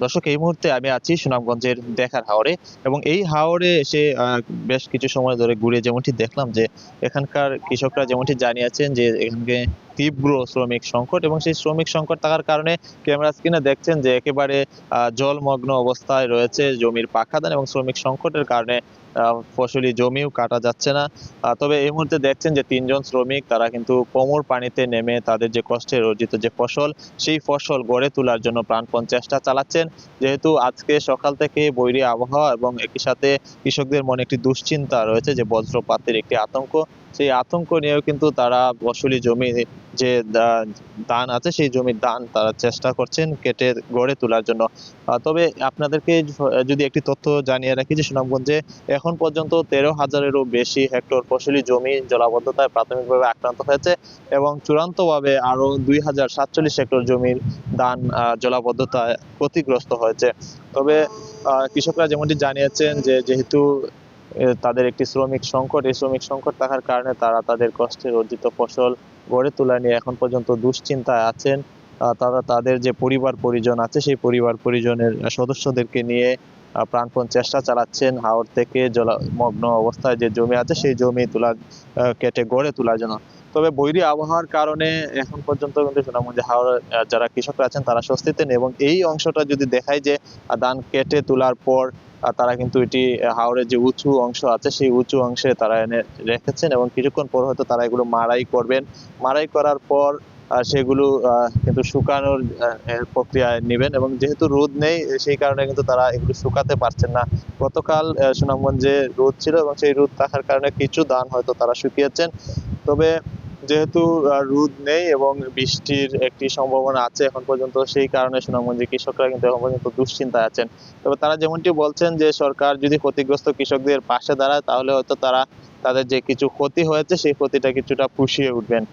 দর্শক, এই মুহূর্তে আমি আছি সুনামগঞ্জের দেখার হাওরে এবং এই হাওরে এসে বেশ কিছু সময় ধরে ঘুরে যেমনটি দেখলাম যে এখানকার কৃষকরা যেমনটি জানিয়েছেন যে এখানে তীব্র শ্রমিক সংকট এবং সেই শ্রমিক সংকট থাকার কারণে ক্যামেরা স্ক্রিনে দেখছেন যে একেবারে জলমগ্ন অবস্থায় রয়েছে জমির পাখা ধান এবং শ্রমিক সংকটের কারণে ফসলি জমিও কাটা যাচ্ছে না। তবে এই মুহূর্তে দেখছেন যে তিনজন শ্রমিক তারা কিন্তু কোমর পানিতে নেমে তাদের যে কষ্টের অর্জিত যে ফসল সেই ফসল গড়ে তোলার জন্য প্রাণপণ চেষ্টা চালাচ্ছেন। যেহেতু আজকে সকাল থেকে বৈরী আবহাওয়া এবং একই সাথে কৃষকদের মনে একটি দুশ্চিন্তা রয়েছে যে বজ্রপাতের একটি আতঙ্ক, সেই আতঙ্ক নিয়েও কিন্তু তারা ফসলি জমি যে ধান আছে সেই জমির ধান তারা চেষ্টা করছেন কেটে গড়ে তোলার জন্য। তবে আপনাদেরকে যদি একটি তথ্য জানিয়ে রাখি যে সুনামগঞ্জে এখন পর্যন্ত 13,000-এরও বেশি হেক্টর ফসলি জমি জলাবদ্ধতায় প্রাথমিকভাবে আক্রান্ত হয়েছে এবং চূড়ান্তভাবে আরো 2,047 হেক্টর জমির ধান জলাবদ্ধতায় ক্ষতিগ্রস্ত হয়েছে। তবে কৃষকরা যেমনটি জানিয়েছেন যে যেহেতু তাদের একটি শ্রমিক সংকট, এই শ্রমিক সংকট থাকার কারণে তারা তাদের কষ্টের অর্জিত ফসল গড়ে তোলা নিয়ে এখন পর্যন্ত দুশ্চিন্তায় আছেন। তারা তাদের যে পরিবার পরিজন আছে সেই পরিবার পরিজনের সদস্যদেরকে নিয়ে প্রাণপণ চেষ্টা চালাচ্ছেন হাওর থেকে জলমগ্ন অবস্থায় যে জমি আছে সেই জমি কেটে গড়ে তোলার জন্য। তবে বৈরী আবহাওয়ার কারণে এখন পর্যন্ত কিন্তু সুনামগঞ্জে হাওড় যারা কৃষকরা আছেন তারা স্বস্তিতে নেই এবং এই অংশটা যদি দেখায় যে ধান কেটে তোলার পর তারা কিন্তু এটি হাওরের যে উঁচু অংশ আছে সেই উঁচু অংশে তারা এনে রেখেছেন এবং কিছুক্ষণ পর হয়তো তারা এগুলো মাড়াই করবেন। মাড়াই করার পর সেগুলো কিন্তু শুকানোর প্রক্রিয়ায় নেবেন এবং যেহেতু রোদ নেই সেই কারণে কিন্তু তারা এগুলো শুকাতে পারছেন না। গতকাল সুনামগঞ্জে রোদ ছিল এবং সেই রোদ থাকার কারণে কিছু ধান হয়তো তারা শুকিয়েছেন। তবে যেহেতু রোদ নেই এবং বৃষ্টির একটি সম্ভাবনা আছে এখন পর্যন্ত, সেই কারণে সুনামগঞ্জের কৃষকরা কিন্তু এখন পর্যন্ত দুশ্চিন্তায় আছেন। তবে তারা যেমনটি বলছেন যে সরকার যদি ক্ষতিগ্রস্ত কৃষকদের পাশে দাঁড়ায় তাহলে হয়তো তারা তাদের যে কিছু ক্ষতি হয়েছে সেই ক্ষতিটা কিছুটা পুষিয়ে উঠবেন।